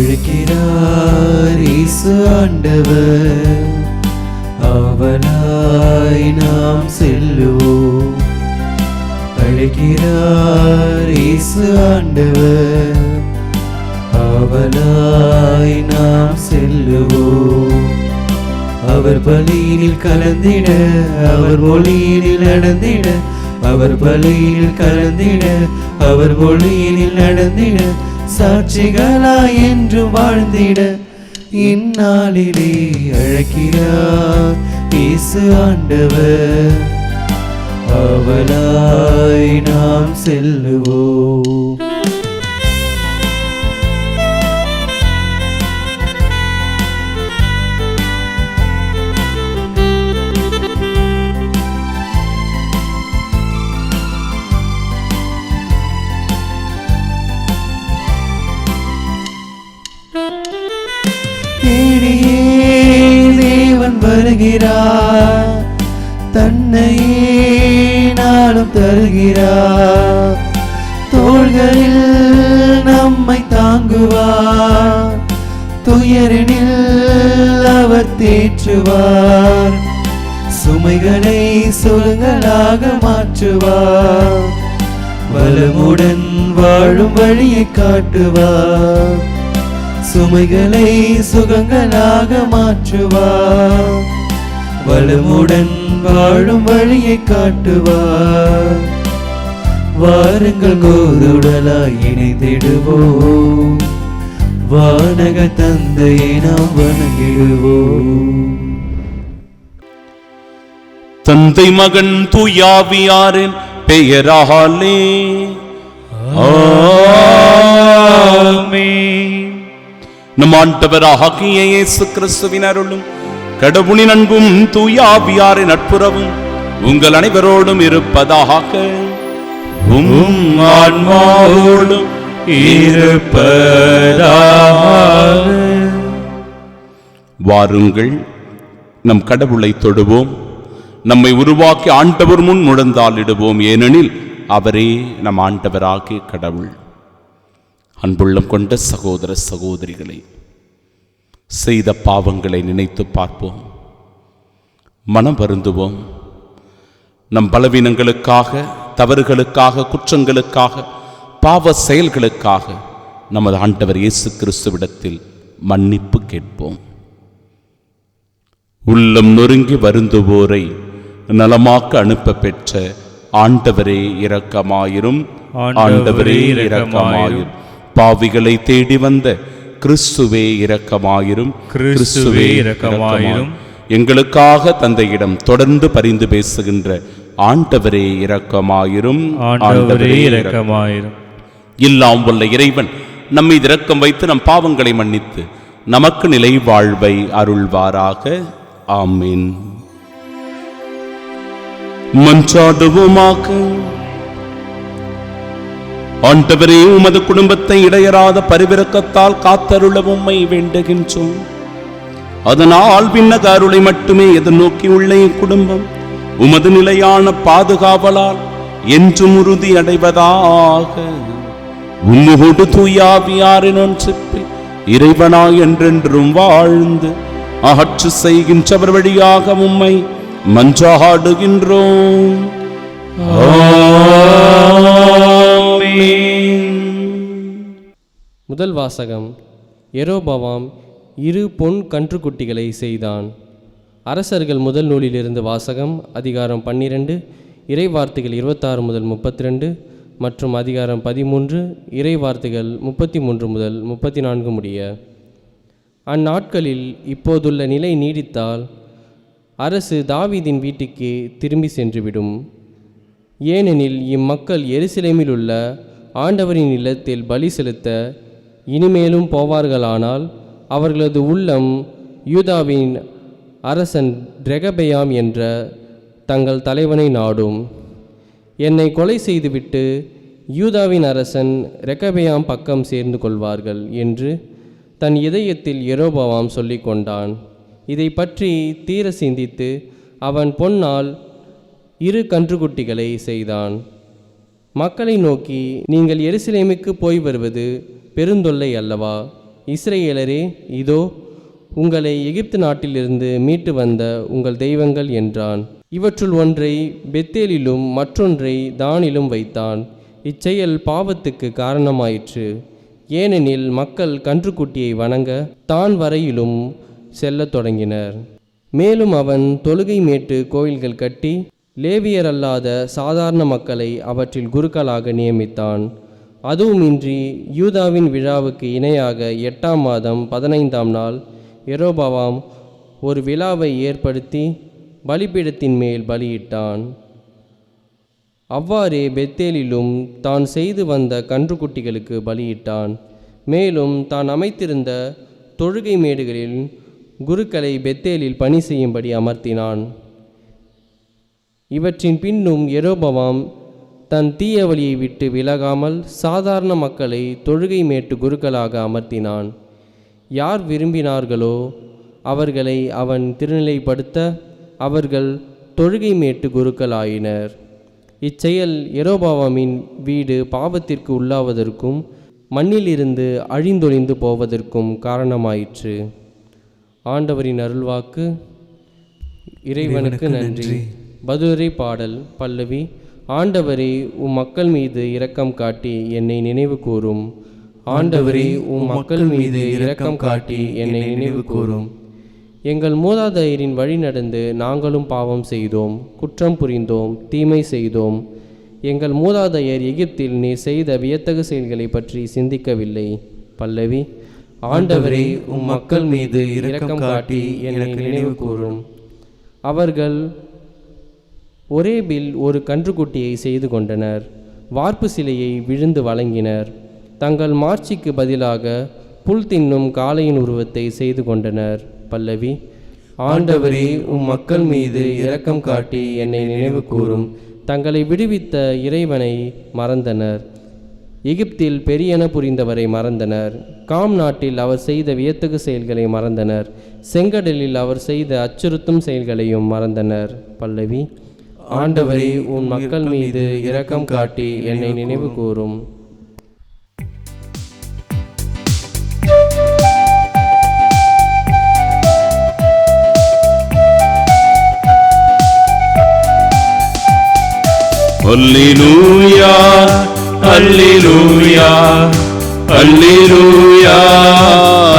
அழைக்கிறார் இயேசு ஆண்டவர், ஆவலாய் நாம் செல்லுவோம். அழைக்கிறார் இயேசு ஆண்டவர், ஆவலாய் நாம் செல்லுவோம். அவர் பலியினில் கலந்திட, அவர் மொழியினில் நடந்திட, அவர் பலியினில் கலந்திட, அவர் மொழியினில் நடந்திட, சாட்சிகளாய் என்று வாழ்ந்திட இந்நாளிலே அழைக்கிறார் இயேசு ஆண்டவர், ஆவலாய் நாம் செல்லுவோம். தேடியே தேவன் வருகிறார், தன்னையே நாளும் தருகிறார். தோள்களில் நம்மை தாங்குவார், துயரினில் அவர் தேற்றுவார். சுமைகளை சுகங்களாக மாற்றுவார், வளமுடன் வாழும் வழியை காட்டுவார். சுமைகளை சுகங்களாக மாற்றுவார், வளமுடன் வாழும் வழியை காட்டுவார். வாருங்கள் கோதுடலாய் இணைந்திடுவோம், வானக தந்தையை நாம் வணங்கிடுவோம். தந்தை மகன் தூயாவியாரின் பெயராலே ஆமென். நம் ஆண்டவராகிய இயேசு கிறிஸ்துவின் அருளும் கடவுளின் அன்பும் தூயாவியாரின் நட்புறவும் உங்கள் அனைவரோடும் இருப்பதாக. ஆன்மாவோடும் இருப்பதாக. வாருங்கள் நம் கடவுளை தொடுவோம், நம்மை உருவாக்கி ஆண்டவர் முன் முழந்தாளிடுவோம். ஏனெனில் அவரே நம் ஆண்டவராகிய கடவுள். அன்புள்ளம் கொண்ட சகோதர சகோதரிகளை, செய்த பாவங்களை நினைத்து பார்ப்போம், மனம் வருந்துவோம். நம் பலவீனங்களுக்காக, தவறுகளுக்காக, குற்றங்களுக்காக, பாவ செயல்களுக்காக நமது ஆண்டவர் இயேசு கிறிஸ்துவிடத்தில் மன்னிப்பு கேட்போம். உள்ளம் நொறுங்கி வருந்துவோரை நலமாக்க அனுப்ப பெற்ற ஆண்டவரே இரக்கமாயிரும், ஆண்டவரே இரக்கமாயிரும். பாவிகளை தேடி வந்த கிறிஸ்துவே இரக்கமாயிரும், கிறிஸ்துவே இரக்கமாயிரும். எங்களுக்காக தந்தையிடம் தொடர்ந்து பரிந்து பேசுகின்ற ஆண்டவரே இரக்கமாயிரும், ஆண்டவரே இரக்கமாயிரும். எல்லாம் வல்ல இறைவன் நம்மை இரக்கம் வைத்து நம் பாவங்களை மன்னித்து நமக்கு நிலை வாழ்வை அருள்வாராக. ஆமீன். மன்றாடுவோமாக. ஆண்டவரே, உமது குடும்பத்தை இடையறாத பரிவிரக்கத்தால் காத்தருள உம்மை வேண்டுகின்றோம். அதனால் விண்ணக அருளை மட்டுமே எதிர்நோக்கியுள்ள இக்குடும்பம் உமது நிலையான பாதுகாவலால் என்றும் உறுதி அடைவதாக. உம்மோடு தூயாவியாரின் ஒன்றிப்பில் இறைவனாய் என்றென்றும் வாழ்ந்து ஆட்சி செய்கின்றவர் வழியாக உம்மை மன்றாடுகின்றோம். முதல் வாசகம். யெரொபெயாம் 2 பொன் கன்றுக்குட்டிகளை செய்தான். அரசர்கள் முதல் நூலிலிருந்து வாசகம். அதிகாரம் 12, இறைவார்த்தைகள் 26 முதல் 32 மற்றும் அதிகாரம் 13, இறைவார்த்தைகள் 33 முதல் 34 முடிய. அந்நாட்களில் இப்போதுள்ள நிலை நீடித்தால் அரசு தாவீதின் வீட்டுக்கே திரும்பி சென்றுவிடும். ஏனெனில் இம்மக்கள் எருசலேமில் உள்ள ஆண்டவரின் இல்லத்தில் பலி செலுத்த இனிமேலும் போவார்களானால் அவர்களது உள்ளம் யூதாவின் அரசன் ரெகபெயாம் என்ற தங்கள் தலைவனை நாடும். என்னை கொலை செய்துவிட்டு யூதாவின் அரசன் ரெகபெயாம் பக்கம் சேர்ந்து கொள்வார்கள் என்று தன் இதயத்தில் யெரொபெயாம் சொல்லிக் கொண்டான். இதை பற்றி தீர சிந்தித்து அவன் பொன்னால் 2 கன்றுக்குட்டிகளை செய்தான். மக்களை நோக்கி, நீங்கள் எருசலேமுக்கு போய் வருவது பெருந்தொல்லை அல்லவா? இஸ்ரவேலரே, இதோ உங்களை எகிப்து நாட்டிலிருந்து மீட்டு வந்த உங்கள் தெய்வங்கள் என்றான். இவற்றுள் ஒன்றை பெத்தேலிலும் மற்றொன்றை தானிலும் வைத்தான். இச்செயல் பாவத்துக்கு காரணமாயிற்று. ஏனெனில் மக்கள் கன்றுக்குட்டியை வணங்க தான் வரையிலும் செல்லத் தொடங்கினர். மேலும் அவன் தொழுகை மேட்டு கோயில்கள் கட்டி லேவியரல்லாத சாதாரண மக்களை அவற்றில் குருக்களாக நியமித்தான். அதுவுமின்றி யூதாவின் விழாவுக்கு இணையாக 8ஆம் மாதம் 15ஆம் நாள் யெரொபெயாம் ஒரு விழாவை ஏற்படுத்தி பலிபீடத்தின் மேல் பலியிட்டான். அவ்வாறே பெத்தேலிலும் தான் செய்து வந்த கன்றுக்குட்டிகளுக்கு பலியிட்டான். மேலும் தான் அமைத்திருந்த தொழுகை மேடுகளில் குருக்களை பெத்தேலில் பணி செய்யும்படி அமர்த்தினான். இவற்றின் பின்னும் யெரொபெயாம் தன் தீய வழியை விட்டு விலகாமல் சாதாரண மக்களை தொழுகை மேட்டு குருக்களாக அமர்த்தினான். யார் விரும்பினார்களோ அவர்களை அவன் திருநிலைப்படுத்த அவர்கள் தொழுகை மேட்டு குருக்கள் ஆயினர். இச்செயல் யெரொபெயாமின் வீடு பாவத்திற்கு உள்ளாவதற்கும் மண்ணிலிருந்து அழிந்தொழிந்து போவதற்கும் காரணமாயிற்று. ஆண்டவரின் அருள்வாக்கு. இறைவனுக்கு நன்றி. பதிலுரை பாடல் பல்லவி. ஆண்டவரே, உம் மக்கள் மீது இரக்கம் காட்டி என்னை நினைவு கூரும். ஆண்டவரே, உம் மக்கள் மீது இரக்கம் காட்டி என்னை நினைவு கூரும். எங்கள் மூதாதையரின் வழி நடந்து நாங்களும் பாவம் செய்தோம், குற்றம் புரிந்தோம், தீமை செய்தோம். எங்கள் மூதாதையர் எகிப்தில் நீ செய்த வியத்தகு செயல்களை பற்றி சிந்திக்கவில்லை. பல்லவி. ஆண்டவரே, உம் மக்கள் மீது இரக்கம் காட்டி என்னை நினைவு கூரும். அவர்கள் ஒரேபில் ஒரு கன்றுக்குட்டியை செய்து கொண்டனர். வார்ப்பு சிலையை விழுந்து வழங்கினர். தங்கள் மாட்சிக்கு பதிலாக புல் தின்னும் காளையின் உருவத்தை செய்து கொண்டனர். பல்லவி. ஆண்டவரே, உம் மக்கள் மீது இரக்கம் காட்டி என்னை நினைவு கூரும். தங்களை விடுவித்த இறைவனை மறந்தனர். எகிப்தில் பெரியன புரிந்தவரை மறந்தனர். காம் நாட்டில் அவர் செய்த வியத்தகு செயல்களை மறந்தனர். செங்கடலில் அவர் செய்த அச்சுறுத்தும் செயல்களையும் மறந்தனர். பல்லவி. ஆண்டவரே, உன் மக்கள் மீது இரக்கம் காட்டி என்னை நினைவு கூரும். அல்லேலூயா, அல்லேலூயா, அல்லேலூயா,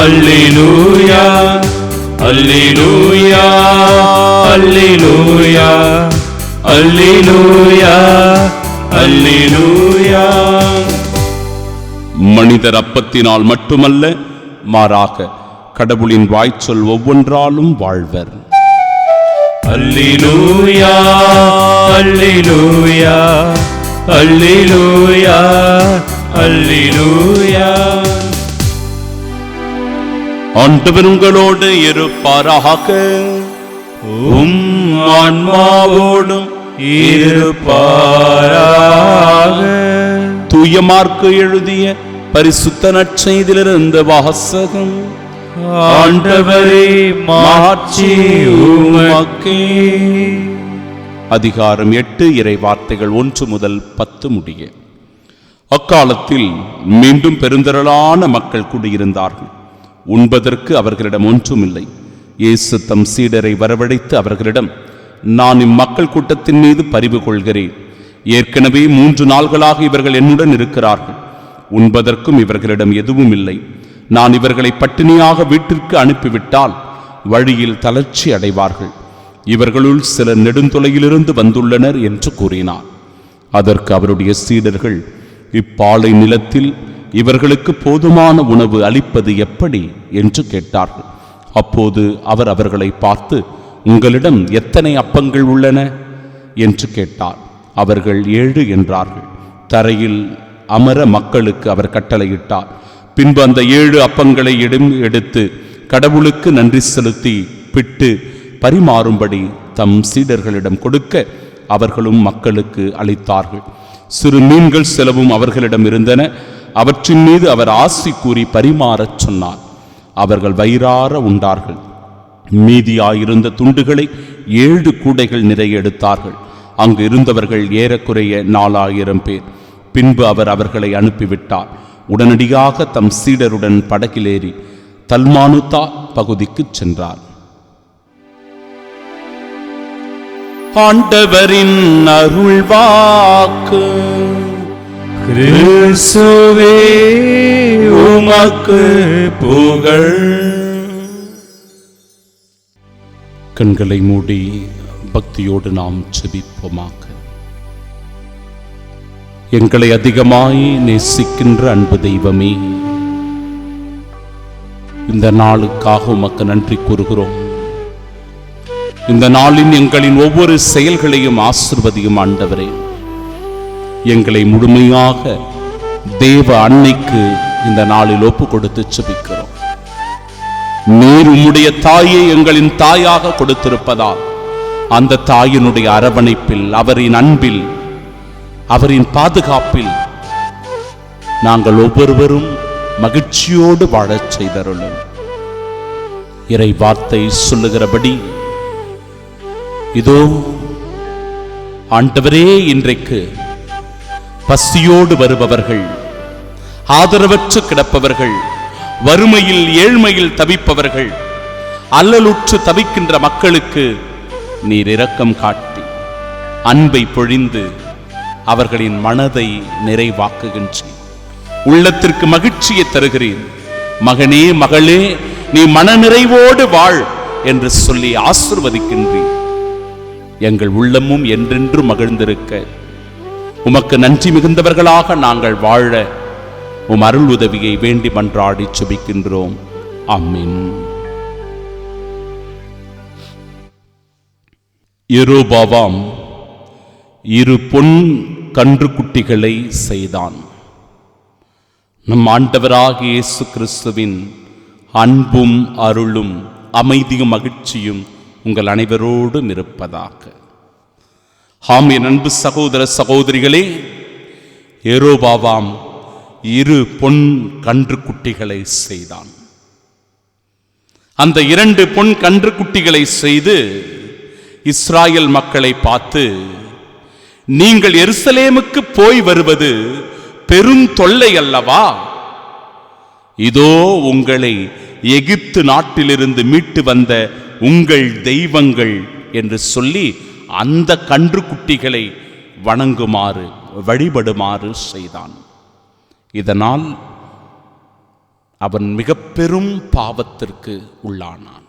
அல்லேலூயா, அல்லேலூயா, அல்லேலூயா, அல்லேலூயா, அல்லேலூயா. மனிதர் அப்பத்தினால் மட்டுமல்ல, மாறாக கடவுளின் வாய்ச்சொல் ஒவ்வொன்றாலும் வாழ்வர். அல்லேலூயா, அல்லேலூயா, அல்லேலூயா, அல்லேலூயா. ஆண்டவர் உங்களோடு இருப்பாராக. உம் ஆன்மாவோடும் இருப்பாராக. தூய மார்க்கு எழுதிய பரிசுத்த நற்செய்தியிலிருந்து வாசகம். ஆண்டவரே, மாட்சி உமக்கே. அதிகாரம் 8, இறை வார்த்தைகள் 1 முதல் 10 முடிய. அக்காலத்தில் மீண்டும் பெருந்திரளான மக்கள் கூடியிருந்தார்கள். உண்பதற்கு அவர்களிடம் ஒன்றுமில்லை. இயேசு தம் சீடரை வரவழைத்து அவர்களிடம், நான் இம்மக்கள் கூட்டத்தின் மீது பரிவு கொள்கிறேன். ஏற்கனவே 3 நாள்களாக இவர்கள் என்னுடன் இருக்கிறார்கள். உண்பதற்கும் இவர்களிடம் எதுவும் இல்லை. நான் இவர்களை பட்டினியாக வீட்டிற்கு அனுப்பிவிட்டால் வழியில் தளர்ச்சி அடைவார்கள். இவர்களுள் சிலர் நெடுந்தொலையிலிருந்து வந்துள்ளனர் என்று கூறினார். அதற்கு அவருடைய சீடர்கள், இப்பாலை நிலத்தில் இவர்களுக்கு போதுமான உணவு அளிப்பது எப்படி என்று கேட்டார்கள். அப்போது அவர் அவர்களை பார்த்து, உங்களிடம் எத்தனை அப்பங்கள் உள்ளன என்று கேட்டார். அவர்கள் 7 என்றார்கள். தரையில் அமர மக்களுக்கு அவர் கட்டளையிட்டார். பின்பு அந்த 7 அப்பங்களை எடுத்து கடவுளுக்கு நன்றி செலுத்தி பிட்டு பரிமாறும்படி தம் சீடர்களிடம் கொடுக்க அவர்களும் மக்களுக்கு அளித்தார்கள். சிறு மீன்கள் சிலவும் அவர்களிடம் இருந்தன. அவற்றின் மீது அவர் ஆசி கூறி பரிமாறச் சொன்னார். அவர்கள் வயிறார உண்டார்கள். மீதியாயிருந்த துண்டுகளை 7 கூடைகள் நிறைய எடுத்தார்கள். அங்கு இருந்தவர்கள் ஏறக்குறைய 4000 பேர். பின்பு அவர் அவர்களை அனுப்பிவிட்டார். உடனடியாக தம் சீடருடன் படகிலேறி தல்மானுதா பகுதிக்கு சென்றார். ஆண்டவரின் அருள்வாக்கு. கிறிஸ்துவே உமக்கு புகழ். கண்களை மூடி பக்தியோடு நாம் செபிப்போமாக. எங்களை அதிகமாய் நேசிக்கின்ற அன்பு தெய்வமே, இந்த நாளுக்காக உமக்கு நன்றி கூறுகிறோம். இந்த நாளின் எங்களின் ஒவ்வொரு செயல்களையும் ஆசிர்வதியும் ஆண்டவரே. எங்களை முழுமையாக தேவ அன்னைக்கு இந்த நாளில் ஒப்பு கொடுத்து செபிக்கிறோம். நீர் உம்முடைய தாயை எங்களின் தாயாக கொடுத்திருப்பதால் அந்த தாயினுடைய அரவணைப்பில், அவரின் அன்பில், அவரின் பாதுகாப்பில் நாங்கள் ஒவ்வொருவரும் மகிழ்ச்சியோடு வாழச் செய்தருளும். இறை வார்த்தை சொல்லுகிறபடி, இதோ ஆண்டவரே, இன்றைக்கு பசியோடு வருபவர்கள், ஆதரவற்று கிடப்பவர்கள், வறுமையில் ஏழ்மையில் தவிப்பவர்கள், அல்லலுற்று தவிக்கின்ற மக்களுக்கு நீர் இரக்கம் காட்டி அன்பை பொழிந்து அவர்களின் மனதை நிறைவாக்குகின்றீர். உள்ளத்திற்கு மகிழ்ச்சியை தருகிறீர். மகனே, மகளே, நீ மனநிறைவோடு வாழ் என்று சொல்லி ஆசிர்வதிக்கின்றீர். எங்கள் உள்ளமும் என்றென்று மகிழ்ந்திருக்க உமக்கு நன்றி மிகுந்தவர்களாக நாங்கள் வாழ உம் அருள் உதவியை வேண்டி மன்றாடி செபிக்கின்றோம். ஆமென். யெரொபெயாம் 2 பொன் கன்று குட்டிகளை செய்தான். நம் ஆண்டவராகிய இயேசு கிறிஸ்துவின் அன்பும் அருளும் அமைதியும் மகிழ்ச்சியும் உங்கள் அனைவரோடும் இருப்பதாக. ஆம், என் அன்பு சகோதர சகோதரிகளே, யெரொபெயாம் 2 பொன் கன்று குட்டிகளை செய்தான். அந்த 2 பொன் கன்று குட்டிகளை செய்து இஸ்ராயல் மக்களை பார்த்து, நீங்கள் எருசலேமுக்கு போய் வருவது பெரும் தொல்லை அல்லவா? இதோ உங்களை எகிப்து நாட்டிலிருந்து மீட்டு வந்த உங்கள் தெய்வங்கள் என்று சொல்லி அந்த கன்று குட்டிகளை வணங்குமாறு, வழிபடுமாறு செய்தான். இதனால் அவன் மிக பெரும் பாவத்திற்கு உள்ளானான்.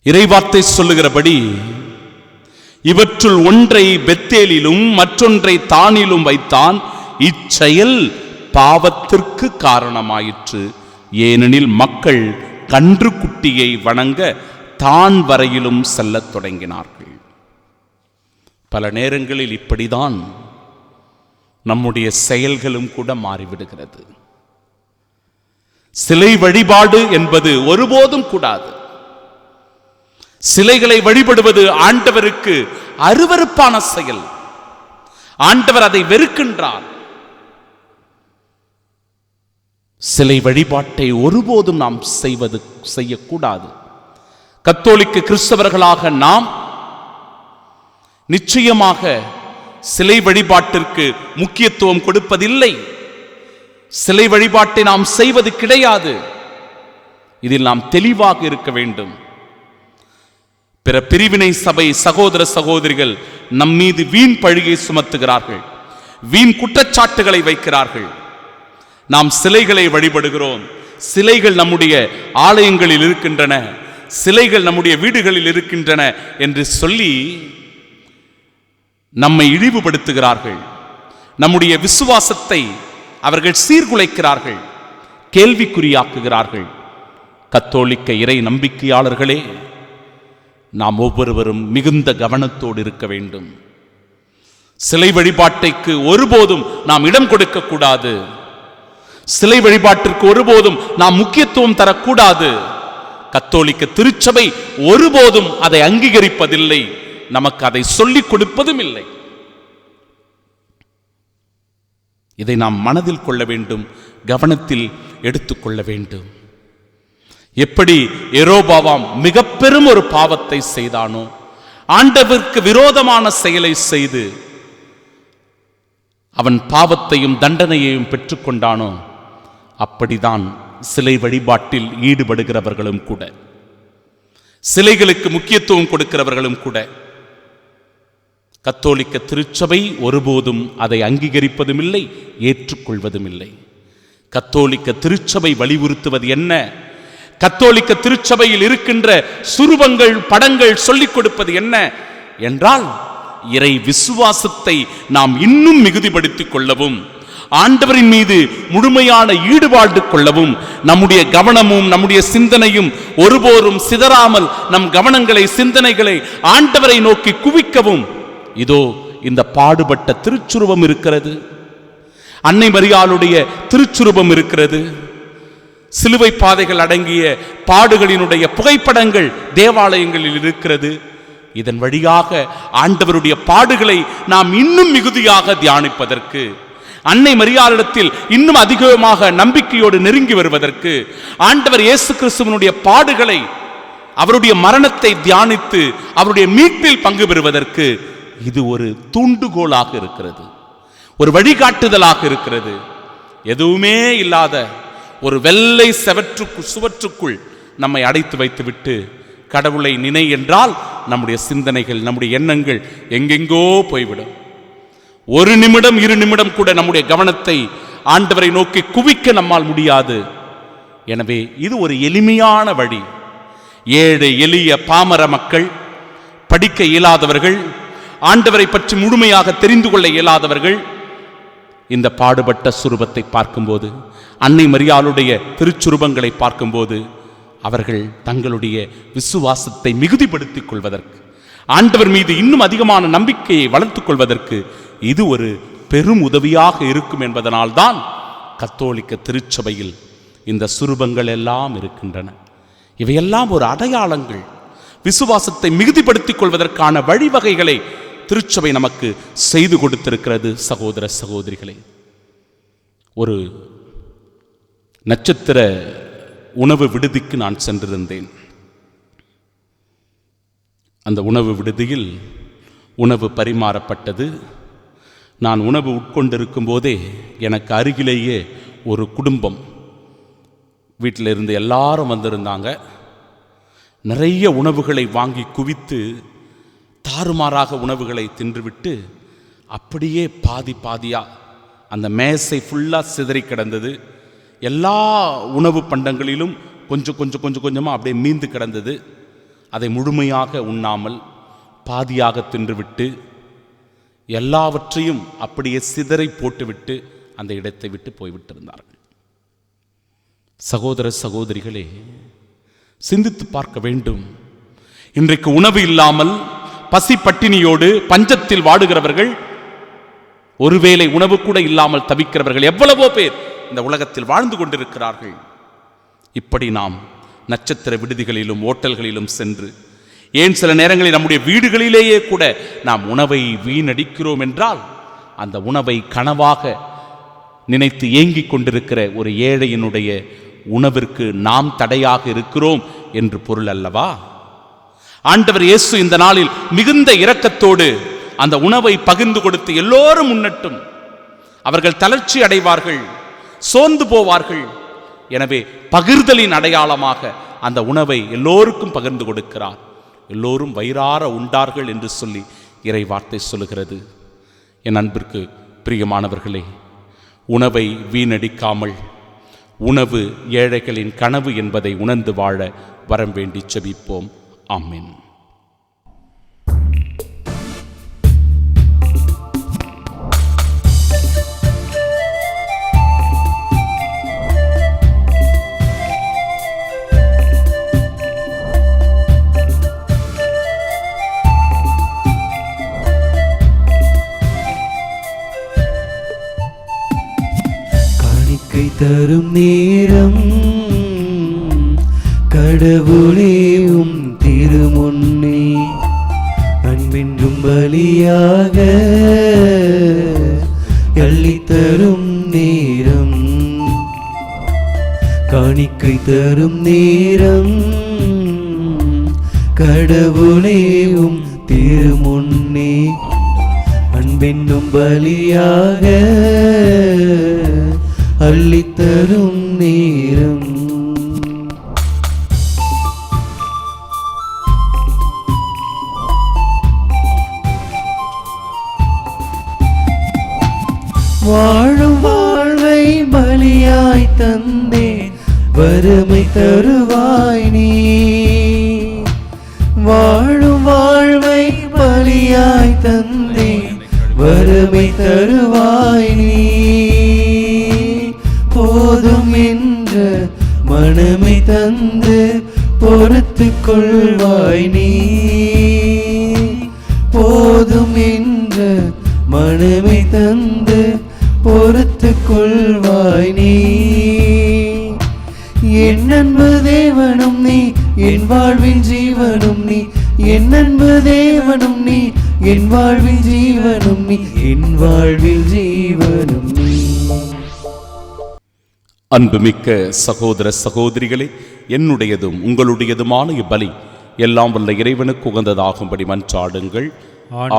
இறைவார்த்தை சொல்லுகிறபடி, இவற்றுள் ஒன்றை பெத்தேலிலும் மற்றொன்றை தானிலும் வைத்தான். இச்செயல் பாவத்திற்கு காரணமாயிற்று. ஏனெனில் மக்கள் கன்று குட்டியை வணங்க தான் வரையிலும் செல்லத் தொடங்கினார்கள். பல நேரங்களில் இப்படிதான் நம்முடைய செயல்களும் கூட மாறிவிடுகிறது. சிலை வழிபாடு என்பது ஒருபோதும் கூடாது. சிலைகளை வழிபடுவது ஆண்டவருக்கு அருவருப்பான செயல். ஆண்டவர் அதை வெறுக்கின்றார். சிலை வழிபாட்டை ஒருபோதும் நாம் செய்யக்கூடாது. கத்தோலிக்க கிறிஸ்தவர்களாக நாம் நிச்சயமாக சிலை வழிபாட்டிற்கு முக்கியத்துவம் கொடுப்பதில்லை. சிலை வழிபாட்டை நாம் செய்வது கிடையாது. இதில் நாம் தெளிவாக இருக்க வேண்டும். பிற பிரிவினை சபை சகோதர சகோதரிகள் நம் மீது வீண் பழியை சுமத்துகிறார்கள், வீண் குற்றச்சாட்டுகளை வைக்கிறார்கள். நாம் சிலைகளை வழிபடுகிறோம், சிலைகள் நம்முடைய ஆலயங்களில் இருக்கின்றன, சிலைகள் நம்முடைய வீடுகளில் இருக்கின்றன என்று சொல்லி நம்மை இழிவுபடுத்துகிறார்கள். நம்முடைய விசுவாசத்தை அவர்கள் சீர்குலைக்கிறார்கள், கேள்விக்குறியாக்குகிறார்கள். கத்தோலிக்க இறை நம்பிக்கையாளர்களே, நாம் ஒவ்வொருவரும் மிகுந்த கவனத்தோடு இருக்க வேண்டும். சிலை வழிபாட்டைக்கு ஒருபோதும் நாம் இடம் கொடுக்க கூடாது. சிலை வழிபாட்டிற்கு ஒருபோதும் நாம் முக்கியத்துவம் தரக்கூடாது. கத்தோலிக்க திருச்சபை ஒருபோதும் அதை அங்கீகரிப்பதில்லை, நமக்கு அதை சொல்லிக் கொடுப்பதும் இல்லை. இதை நாம் மனதில் கொள்ள வேண்டும், கவனத்தில் எடுத்துக்கொள்ள வேண்டும். எப்படி யெரொபெயாம் மிக பெரும் ஒரு பாவத்தை செய்தானோ, ஆண்டவருக்கு விரோதமான செயலை செய்து அவன் பாவத்தையும் தண்டனையையும் பெற்றுக்கொண்டானோ அப்படிதான் சிலை வழிபாட்டில் ஈடுபடுகிறவர்களும் கூட, சிலைகளுக்கு முக்கியத்துவம் கொடுக்கிறவர்களும் கூட. கத்தோலிக்க திருச்சபை ஒருபோதும் அதை அங்கீகரிப்பதும் இல்லை, ஏற்றுக்கொள்வதும் இல்லை. கத்தோலிக்க திருச்சபை வலியுறுத்துவது என்ன? கத்தோலிக்க திருச்சபையில் இருக்கின்ற சுரூபங்கள், படங்கள் சொல்லிக் கொடுப்பது என்ன என்றால், இறை விசுவாசத்தை நாம் இன்னும் மிகுதிப்படுத்திக் கொள்ளவும், ஆண்டவரின் மீது முழுமையான ஈடுபாடு கொள்ளவும், நம்முடைய கவனமும் நம்முடைய சிந்தனையும் ஒருபோதும் சிதறாமல் நம் கவனங்களை, சிந்தனைகளை ஆண்டவரை நோக்கி குவிக்கவும் இதோ இந்த பாடுபட்ட திருச்சுருவம் இருக்கிறது. அன்னை மரியாளுடைய திருச்சுருவம் இருக்கிறது. சிலுவை பாதைகள் அடங்கிய பாடுகளினுடைய புகைப்படங்கள் தேவாலயங்களில் இருக்கிறது. இதன் வழியாக ஆண்டவருடைய பாடுகளை நாம் இன்னும் மிகுதியாக தியானிப்பதற்கு, அன்னை மரியாளிடத்தில் இன்னும் அதிகமாக நம்பிக்கையோடு நெருங்கி வருவதற்கு, ஆண்டவர் இயேசு கிறிஸ்துவினுடைய பாடுகளை, அவருடைய மரணத்தை தியானித்து அவருடைய மீட்பில் பங்கு பெறுவதற்கு இது ஒரு தூண்டுகோலாக இருக்கிறது, ஒரு வழிகாட்டுதலாக இருக்கிறது. எதுவுமே இல்லாத ஒரு வெள்ளை சுவற்றுக்குள் நம்மை அடைத்து வைத்துவிட்டு கடவுளை நினை என்றால் நம்முடைய சிந்தனைகள், நம்முடைய எண்ணங்கள் எங்கெங்கோ போய்விடும். ஒரு நிமிடம், 2 நிமிடம் கூட நம்முடைய கவனத்தை ஆண்டவரை நோக்கி குவிக்க நம்மால் முடியாது. எனவே இது ஒரு எளிமையான வழி. ஏழை எளிய பாமர மக்கள், படிக்க இயலாதவர்கள், ஆண்டவரை பற்றி முழுமையாக தெரிந்து கொள்ள இயலாதவர்கள் இந்த பாடுபட்ட சுரூபத்தை பார்க்கும்போது, அன்னை மரியாளுடைய திருச்சுரூபங்களை பார்க்கும்போது அவர்கள் தங்களுடைய விசுவாசத்தை மிகுதிப்படுத்திக் கொள்வதற்கு, ஆண்டவர் மீது இன்னும் அதிகமான நம்பிக்கையை வளர்த்துக் கொள்வதற்கு இது ஒரு பெரும் உதவியாக இருக்கும் என்பதனால்தான் கத்தோலிக்க திருச்சபையில் இந்த சுரூபங்கள் எல்லாம் இருக்கின்றன. இவையெல்லாம் ஒரு அடையாளங்கள், விசுவாசத்தை மிகுதிப்படுத்திக் கொள்வதற்கான வழிவகைகளை திருச்சபை நமக்கு செய்து கொடுத்திருக்கிறது. சகோதர சகோதரிகளே, ஒரு நட்சத்திர உணவு விடுதிக்கு நான் சென்றிருந்தேன். அந்த உணவு விடுதியில் உணவு பரிமாறப்பட்டது. நான் உணவு உட்கொண்டிருக்கும் போதே எனக்கு அருகிலேயே ஒரு குடும்பம், வீட்டில் இருந்து எல்லாரும் வந்திருந்தாங்க. நிறைய உணவுகளை வாங்கி குவித்து தாறுமாறாக உணவுகளை தின்றுவிட்டு அப்படியே பாதி பாதியாக அந்த மேசை ஃபுல்லாக சிதறி கிடந்தது. எல்லா உணவு பண்டங்களிலும் கொஞ்சம் கொஞ்சம் கொஞ்சம் கொஞ்சமாக அப்படியே மீந்து கிடந்தது. அதை முழுமையாக உண்ணாமல் பாதியாக தின்றுவிட்டு எல்லாவற்றையும் அப்படியே சிதறை போட்டுவிட்டு அந்த இடத்தை விட்டு போய்விட்டிருந்தார்கள். சகோதர சகோதரிகளே, சிந்தித்து பார்க்க வேண்டும். இன்றைக்கு உணவு இல்லாமல் பசி பட்டினியோடு பஞ்சத்தில் வாடுகிறவர்கள், ஒருவேளை உணவு கூட இல்லாமல் தவிக்கிறவர்கள் எவ்வளவோ பேர் இந்த உலகத்தில் வாழ்ந்து கொண்டிருக்கிறார்கள். இப்படி நாம் நட்சத்திர விடுதிகளிலும் ஓட்டல்களிலும் சென்று, ஏன் சில நேரங்களில் நம்முடைய வீடுகளிலேயே கூட நாம் உணவை வீணடிக்கிறோம் என்றால், அந்த உணவை கனவாக நினைத்து ஏங்கிக் கொண்டிருக்கிற ஒரு ஏழையினுடைய உணவிற்கு நாம் தடையாக இருக்கிறோம் என்று பொருள் அல்லவா? ஆண்டவர் இயேசு இந்த நாளில் மிகுந்த இரக்கத்தோடு அந்த உணவை பகிர்ந்து கொடுத்து எல்லோரும் உண்ணட்டும், அவர்கள் தளர்ச்சி அடைவார்கள், சோர்ந்து போவார்கள். எனவே பகிர்தலின் அடையாளமாக அந்த உணவை எல்லோருக்கும் பகிர்ந்து கொடுக்கிறார். எல்லோரும் வயிறார உண்டார்கள் என்று சொல்லி இறை வார்த்தை சொல்லுகிறது. என் அன்பிற்கு பிரியமானவர்களே, உணவை வீணடிக்காமல், உணவு ஏழைகளின் கனவு என்பதை உணர்ந்து வாழ வரம் வேண்டி செபிப்போம். ஆமென். தரும் நேரம் கடவுளேவும் திருமுன்னே அன்பென்றும் பலியாக அள்ளித்தரும் நேரம், காணிக்கை தரும் நேரம் கடவுளேவும் திருமுன்னே அன்பென்னும் பலியாக அள்ளித்தரும் நேரம். வாழும் வாழ்வை பலியாய் தந்தேன், வறுமை தருவாய் நீ. வாழும் வாழ்வை பலியாய் தந்தேன், வறுமை தருவாய் நீ. போதும் என்ற மனமை தந்து பொறுத்து கொள்வாய் நீ. போதும் என்ற மனமை தந்து பொறுத்து கொள்வாய் நீ. என் அன்பு தேவனும் நீ, என் வாழ்வின் ஜீவனும் நீ. என் அன்பு தேவனும் நீ, என் வாழ்வின் ஜீவனும் நீ. என் வாழ்வில் ஜீவனும் நீ. அன்புமிக்க சகோதர சகோதரிகளே, என்னுடையதும் உங்களுடையதுமான இப்பலி எல்லாம் வல்ல இறைவனுக்கு உகந்ததாகும்படி மன்றாடுங்கள்.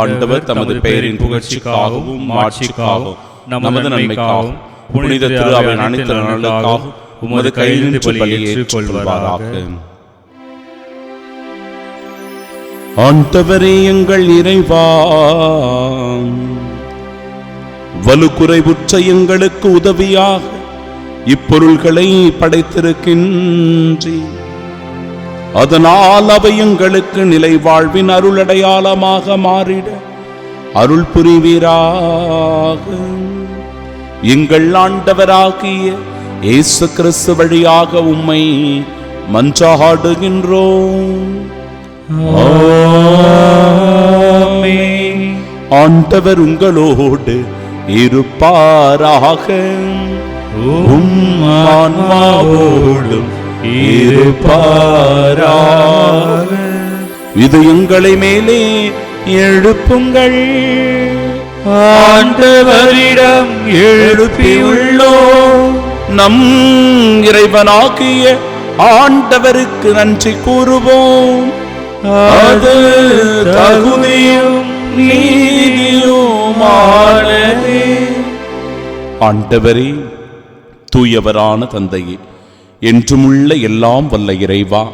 ஆண்டவர் தமது பெயரின் புகழ்ச்சிக்காகவும் மாட்சிக்காகவும் நமது நன்மைக்காகவும் புனித திரு அவையின் அனைத்து நலனுக்காகவும் உமது கையிலிருந்து பலியை ஏற்றுக்கொள்வாராக. ஆண்டவரே எங்கள் இறைவா, வலுக்குறைவுற்ற எங்களுக்கு உதவியாக இப்பொருள்களை படைத்திருக்கின்றீர். அதனால் அவை எங்களுக்கு நிலை வாழ்வின் அருளடையாளமாக மாறிட அருள் புரிவீராக. எங்கள் ஆண்டவராகிய இயேசு கிறிஸ்து வழியாக உம்மை மன்றாடுகின்றோம். ஆமென். ஆண்டவர் உங்களோடு இருப்பாராக. உம் ஆன்மாவோடும் இருப்பாராக. இது எங்களை மேலே எழுப்புங்கள். ஆண்டவரிடம் எழுப்பியுள்ளோம். நம் இறைவனாகிய ஆண்டவருக்கு நன்றி கூறுவோம். அது தகுதியும் நீதியுமானதே. ஆண்டவரே, தூயவரான தந்தையே, என்றுமுள்ள எல்லாம் வல்ல இறைவா,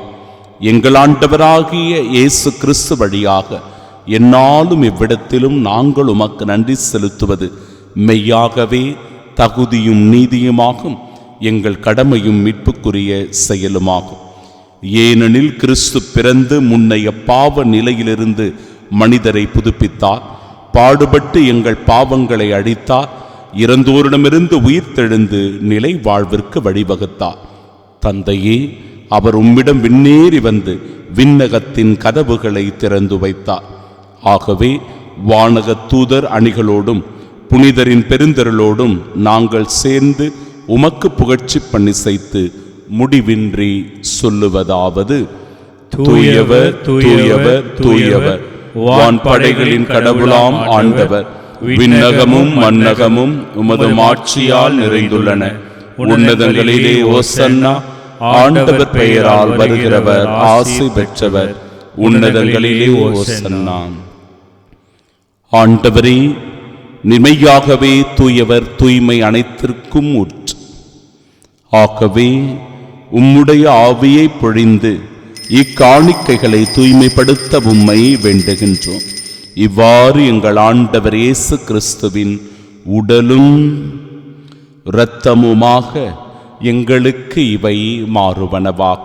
எங்கள் ஆண்டவராகிய இயேசு கிறிஸ்து வழியாக எந்நாளும் இவ்விடத்திலும் நாங்கள் உமக்கு நன்றி செலுத்துவது மெய்யாகவே தகுதியும் நீதியுமாகும், எங்கள் கடமையும் மீட்புக்குரிய செயலுமாகும். ஏனெனில் கிறிஸ்து பிறந்து முன்னைய பாவ நிலையிலிருந்து மனிதரை புதுப்பித்தார், பாடுபட்டு எங்கள் பாவங்களை அழித்தார், இறந்தோரிடமிருந்து உயிர்த்தெழுந்து நிலை வாழ்விற்கு வழிவகுத்தார். தந்தையே, அவர் உம்மிடம் விண்ணேறி வந்து விண்ணகத்தின் கதவுகளை திறந்து வைத்தார். ஆகவே வானகத் தூதர் அணிகளோடும் புனிதரின் பெருந்திரளோடும் நாங்கள் சேர்ந்து உமக்கு புகழ்ச்சி பண்ணிசைத்து முடிவின்றி சொல்லுவதாவது: தூயவர் தூயவர் தூயவர், வான்படைகளின் கடவுளாம் ஆண்டவர், விண்ணகமும் மண்ணகமும் உமது ஆட்சியால் நிறைந்துள்ளன. உன்னதங்களிலே ஓசன்னா, ஆண்டவர் பெயரால் வருகிறவர் ஆசி பெற்றவர், உன்னதங்களிலே ஓசன்னா. ஆண்டவரே, நிமையாகவே தூயவர், தூய்மை அனைத்திற்கும் ஊற்று. ஆகவே உம்முடைய ஆவியை பொழிந்து இக்காணிக்கைகளை தூய்மைப்படுத்த உம்மை வேண்டுகின்றோம். இவ்வாறு எங்கள் ஆண்டவர் இயேசு கிறிஸ்துவின் உடலும் இரத்தமுமாக எங்களுக்கு இவை மாறுவனவாக.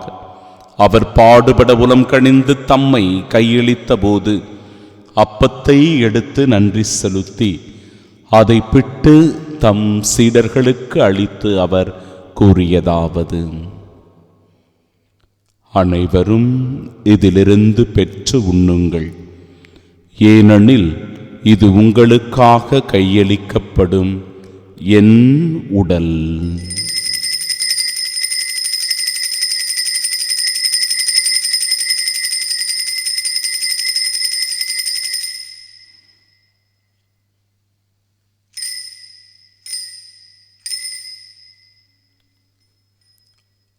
அவர் பாடுபட உலம் கணிந்து தம்மை கையளித்த போது அப்பத்தை எடுத்து நன்றி செலுத்தி அதை பிட்டு தம் சீடர்களுக்கு அளித்து அவர் கூறியதாவது: அனைவரும் இதிலிருந்து பெற்று உண்ணுங்கள், ஏனெனில் இது உங்களுக்காக கையளிக்கப்படும் என் உடல்.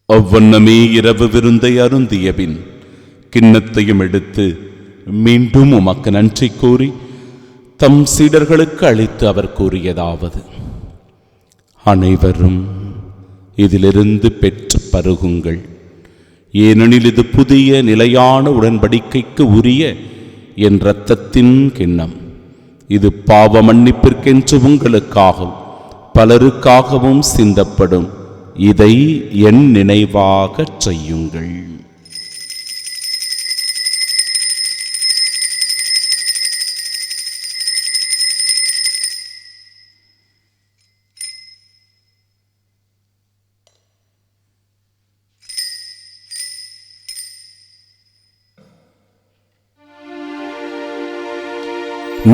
அவ்வண்ணமே இரவு விருந்தை அருந்தியபின் கிண்ணத்தையும் எடுத்து மீண்டும் உமக்கு நன்றி கூறி தம் சீடர்களுக்கு அளித்து அவர் கூறியதாவது: அனைவரும் இதிலிருந்து பெற்று பருகுங்கள். ஏனெனில் இது புதிய நிலையான உடன்படிக்கைக்கு உரிய என் இரத்தத்தின் கிண்ணம். இது பாவ மன்னிப்பிற்கென்று உங்களுக்காகவும் பலருக்காகவும் சிந்தப்படும். இதை என் நினைவாகச் செய்யுங்கள்.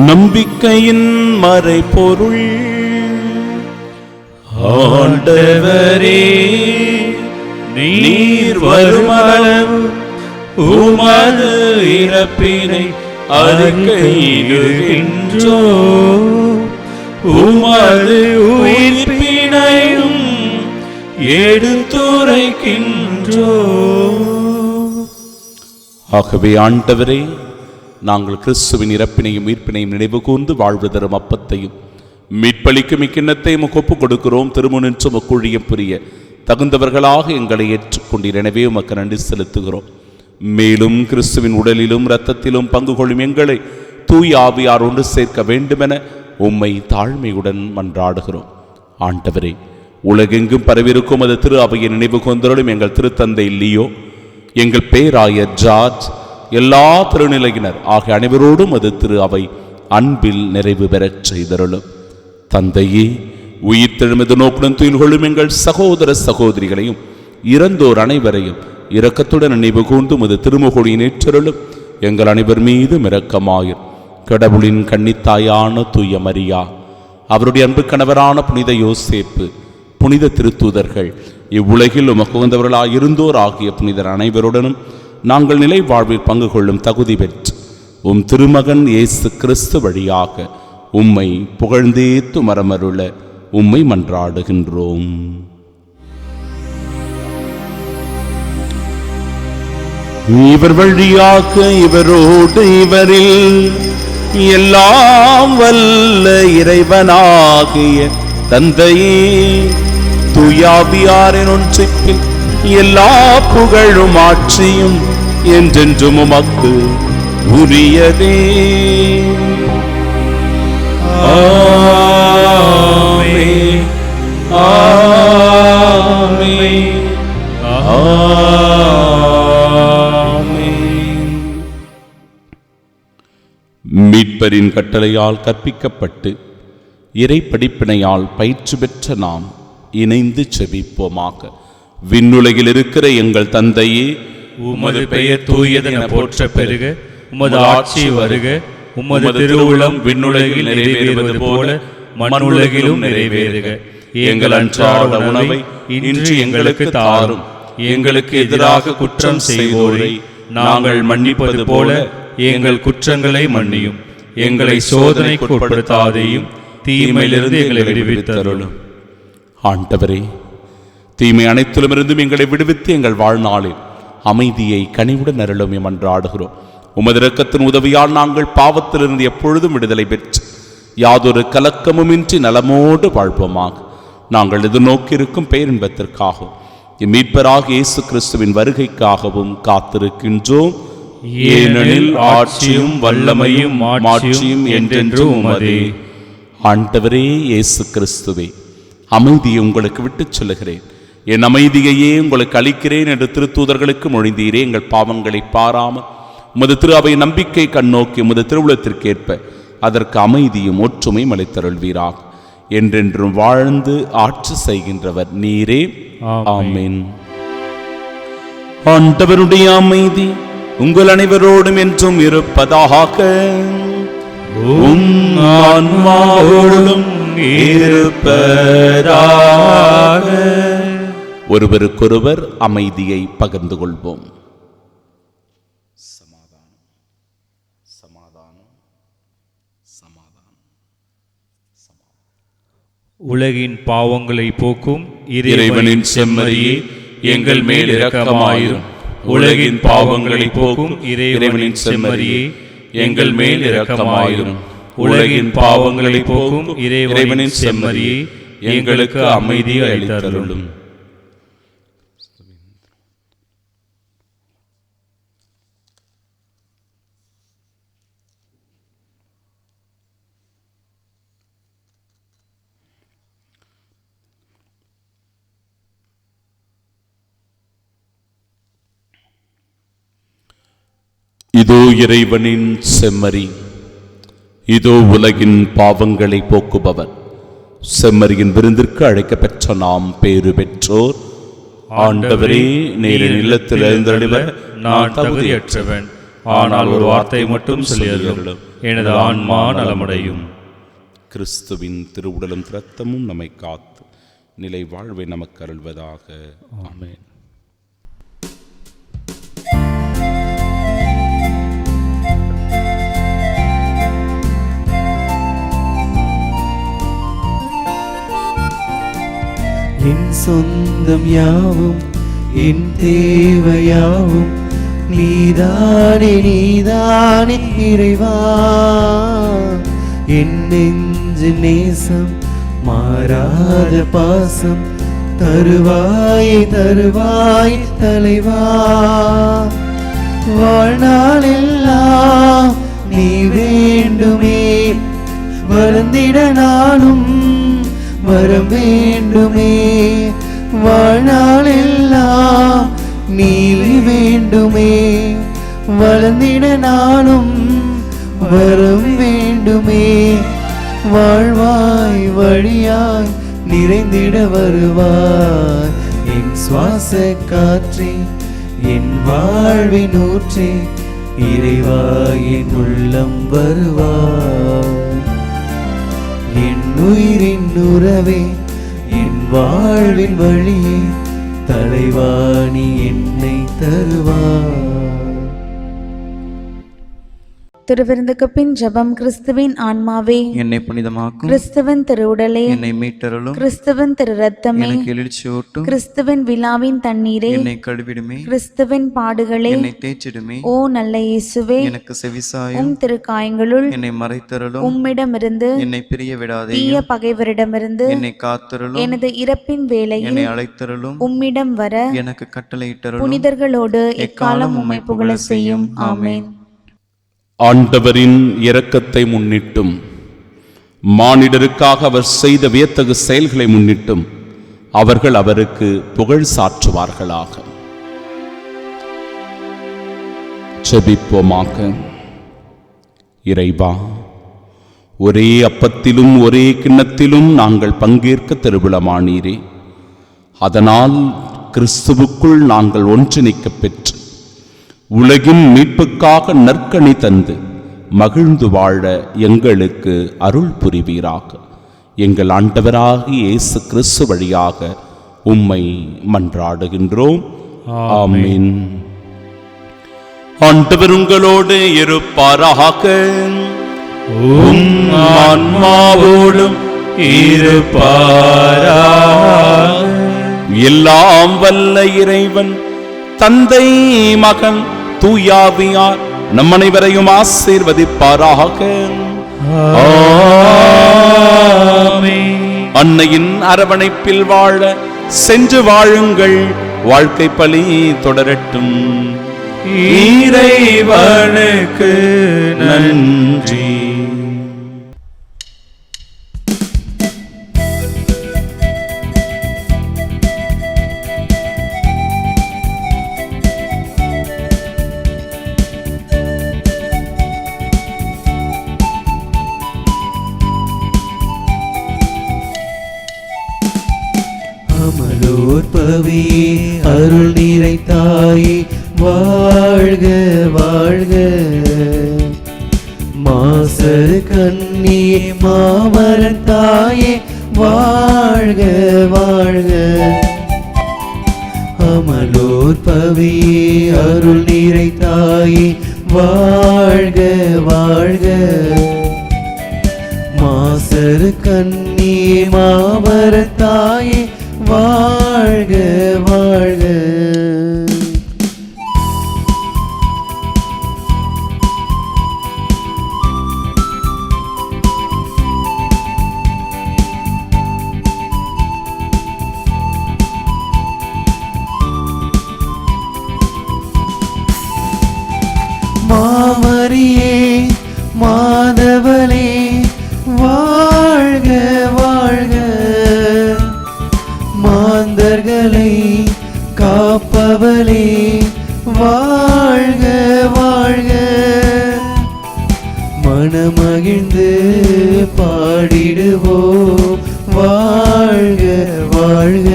நம்பிக்கையின் மறைபொருள். ஆண்டவரே, நீர் வருமளவு உமது இறப்பினை அறிக்கையிடுகின்றோ, உமது உயிர்ப்பினையும் எடுத்துரைக்கின்றோ. ஆகவே ஆண்டவரே, நாங்கள் கிறிஸ்துவின் இறப்பினையும் மீட்பினையும் நினைவு கூர்ந்து வாழ்வு தரும் அப்பத்தையும் மீட்பளிக்கும் இக்கிண்ணத்தையும் ஒப்புக் கொடுக்கிறோம். திருமுனின்று மக்குழியம் புரிய தகுந்தவர்களாக எங்களை ஏற்றுக்கொண்டீர். எனவே உமக்கு நன்றி செலுத்துகிறோம். மேலும் கிறிஸ்துவின் உடலிலும் இரத்தத்திலும் பங்கு கொள்ளும் எங்களை தூய் ஆவியார் ஒன்று சேர்க்க வேண்டுமென உம்மை தாழ்மையுடன் மன்றாடுகிறோம். ஆண்டவரே, உலகெங்கும் பரவிருக்கும் அது திரு அவையை நினைவு கொண்டருளும். எங்கள் திருத்தந்தை லியோ, எங்கள் பேராயர் ஜார்ஜ், எல்லா திருநிலையினர் ஆகிய அனைவரோடும் அது திரு அவை அன்பில் நிறைவு பெறச் செய்தருளும். தந்தையே, உயிர் தெழுமது நோக்குடன் துயில் கொள்ளும் எங்கள் சகோதர சகோதரிகளையும் இறந்தோர் அனைவரையும் இரக்கத்துடன் நினைவு கூர்ந்து அது திருமுகொழியின் ஏற்றருளும். எங்கள் அனைவர் மீதும் இரக்கமாயிரும். கடவுளின் கன்னித்தாயான தூய மரியா, அவருடைய அன்பு கணவரான புனித யோசேப்பு, புனித திருத்தூதர்கள், இவ்வுலகில் உமக்குகந்தவர்களாய் இருந்தோர் ஆகிய புனிதர் அனைவருடனும் நாங்கள் நிலை வாழ்வில் பங்கு கொள்ளும் தகுதி பெற்று உம் திருமகன் இயேசு கிறிஸ்து வழியாக உம்மை புகழ்ந்தேத்து மரமருள உம்மை மன்றாடுகின்றோம். இவர் வழியாக இவரோடு இவரில் எல்லாம் வல்ல இறைவனாகிய தந்தையே, தூயாவியாரின் ஒன்றிப்பில் எல்லா புகழும் ஆட்சியும் என்றென்றும் உமக்கு உரியதே. ஆமென், ஆமென், ஆமென். மீட்பரின் கட்டளையால் கற்பிக்கப்பட்டு இறை படிப்பினையால் பயிற்சி பெற்ற நாம் இணைந்து செபிப்போமாக. விண்ணுலகில் இருக்கிற எங்கள் தந்தையே, உமது பெயர் தூயதென போற்ற பெருக, உமது ஆட்சி வருக, உமது திருவுளம் விண்ணுலகில் நிறைவேறுவது போல மண்ணுலகிலும் நிறைவேறுக. எங்கள் அன்றாட உணவை இன்று எங்களுக்கு தாரும். எங்களுக்கு எதிராக குற்றம் செய்வோரை நாங்கள் மன்னிப்பது போல எங்கள் குற்றங்களை மன்னியும். எங்களை சோதனைக்கு உட்படுத்தாதேயும், தீமையிலிருந்து எங்களை விடுவித்தருளும். ஆண்டவரே, தீமை அனைத்திலுமிருந்தும் எங்களை விடுவித்து எங்கள் வாழ்நாளில் அமைதியை கனிவுடன் அருளும் என்றாடுகிறோம். உமது இரக்கத்தின் உதவியால் நாங்கள் பாவத்திலிருந்து எப்பொழுதும் விடுதலை பெற்று யாதொரு கலக்கமுமின்றி நலமோடு வாழ்வோமாக. நாங்கள் எதிர்நோக்கியிருக்கும் பேரின்பத்திற்காகவும் மீட்பராக இயேசு கிறிஸ்துவின் வருகைக்காகவும் காத்திருக்கின்றோம். ஏனெனில் ஆட்சியும் வல்லமையும் மாட்சியும் என்றென்றும் உமதே. ஆண்டவரே இயேசு கிறிஸ்துவே, அமைதியை உங்களுக்கு விட்டுச் சொல்லுகிறேன், என் அமைதியையே உங்களுக்கு அளிக்கிறேன் என்று திருத்தூதர்களுக்கு மொழிந்தீரே. எங்கள் பாவங்களை பாராமல் உமது திரு அவை நம்பிக்கை கண்ணோக்கி உமது திருவுளத்திற்கேற்ப அதற்கு அமைதியும் ஒற்றுமையும் அளித்தருள்வீராக. என்றென்றும் வாழ்ந்து ஆட்சி செய்கின்றவர் நீரே. ஆமென். ஆண்டவருடைய அமைதி உங்கள் அனைவரோடும் என்றும் இருப்பதாக. உம் ஆன்மாவோடும் இருப்பதாக. ஒருவருக்கொருவர் அமைதியை பகிர்ந்து கொள்வோம். சமாதானம், சமாதானம், சமாதானம். உலகின் பாவங்களை போக்கும் இறைவனின் செம்மறியே, எங்கள் மேல் இரக்கமாயிரும். உலகின் பாவங்களை போக்கும் இறைவனின் செம்மறியே, எங்கள் மேல் இரக்கமாயிரும். உலகின் பாவங்களை போக்கும் இறைவனின் செம்மறியே, எங்களுக்கு அமைதி அளித்தருளும். இதோ இறைவனின் செம்மறி, இதோ உலகின் பாவங்களை போக்குபவர். செம்மறியின் விருந்திற்கு அழைக்கப்பெற்ற நாம் பேறு பெற்றோர். ஆண்டவரே, நீர் என் இல்லத்தில் எழுந்தருளுவர், நான் தகுதியற்றவன். ஆனால் ஒரு வார்த்தை மட்டும் சொல்லியருளும், எனது ஆன்மா நலமடையும். கிறிஸ்துவின் திருவுடலும் இரத்தமும் நம்மை காத்து நிலை வாழ்வை நமக்கு அருள்வதாக. ஆமென். என் சொந்தம் யாவும் என் தேவையாவும் நீதானே நீதானே இறைவா. என் நெஞ்சு நேசம் மாறாத பாசம் தருவாயே தருவாய் தலைவா. வாழ்நாளெல்லாம் நீ வேண்டுமே, வருந்திட நானும் வரம் வேண்டுமே. வாழ்நாளெல்லாம் நீ வேண்டுமே, வளர்ந்திட நானும் வரம் வேண்டுமே. வாழ்வாய் வழியாய் நிறைந்திட வருவாய். என் சுவாச காற்றே, என் வாழ்வின் ஊற்றே, இறைவா என் உள்ளம் வருவாய். என் உயிரின் உறவே, என் வாழ்வின் வழியே, தலைவா நீ என்னை தருவாய். திருவிருந்துக்கு பின் ஜெபம். கிறிஸ்துவின் ஆன்மாவே என்னை புனிதமாக்கும், கிறிஸ்துவின் திருவுடலே என்னை மீட்டருளும், கிறிஸ்துவின் திரு ரத்தமே எனக்கு எழுச்சியூட்டும், கிறிஸ்துவின் விழாவின் தண்ணீரே என்னை கழுவிடுமே, கிறிஸ்துவின் பாடுகளே என்னை தேய்ச்சிடுமே, ஓ நல்ல இயேசுவே எனக்கு செவிசாயும், உம் திருக்காயங்களுள் என்னை மறைத்தருளும், உம்மிடமிருந்து என்னை பிரிய விடாதே, தீய பகைவரிடமிருந்து என்னை காத்தருளும், எனது இறப்பின் வேளையில் என்னை அழைத்தருளும், உம்மிடம் வர எனக்கு கட்டளையிட்டருளும், புனிதர்களோடு எக்காலம் உம்மை புகழ செய்யும். ஆமென். ஆண்டவரின் இரக்கத்தை முன்னிட்டும் மானிடருக்காக அவர் செய்த வியத்தகு செயல்களை முன்னிட்டும் அவர்கள் அவருக்கு புகழ் சாற்றுவார்களாக. ஜெபிப்போமாக. இறைவா, ஒரே அப்பத்திலும் ஒரே கிண்ணத்திலும் நாங்கள் பங்கேற்க திருவிழமானீரே. அதனால் கிறிஸ்துவுக்குள் நாங்கள் ஒன்றிணைக்கப் பெற்று உலகின் மீட்புக்காக நற்கனி தந்து மகிழ்ந்து வாழ எங்களுக்கு அருள் புரிவீராக. எங்கள் ஆண்டவராகிய இயேசு கிறிஸ்து வழியாக உம்மை மன்றாடுகின்றோம். ஆமென். ஆண்டவர் உங்களோடு இருப்பாராக. உம் ஆன்மாவோடும் இருப்பாராக. எல்லாம் வல்ல இறைவன் தந்தை, மகன், தூயாவியார் நம் அனைவரையும் ஆசீர்வதிப்பாராக. அன்னையின் அரவணைப்பில் வாழ சென்று வாழுங்கள். வாழ்க்கை பலி தொடரட்டும். இறைவனுக்கு நன்றி. அமலோற்பவியே, அருள் நிறைத்தாயே, வாழ்க வாழ்க. மாசரு கண்ணியே, மாமரன் தாயே, வாழ்க வாழ்க. அமலோற்பவியே, அருள் நிறைத்தாயே, வாழ்க வாழ்க. மாசரு கண்ணியே, மாமரன் தாயே, வாழ்க வாழ்க. வாழ்க வாழ்க. மாந்தர்களை காப்பவளே வாழ்க வாழ்க. மனமகிழ்ந்து பாடிடுவோம் வாழ்க வாழ்க.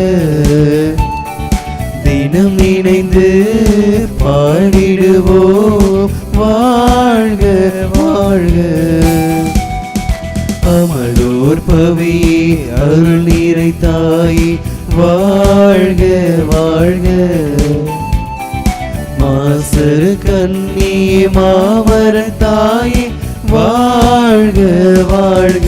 தினம் இணைந்து பாடிடுவோம் வாழ்க வாழ்க. அமலோர் பவியே அருள் நீரை தாயே வாழ்க வாழ்க. மாசரு கன்னியே மாமர தாயே வாழ்க வாழ்க.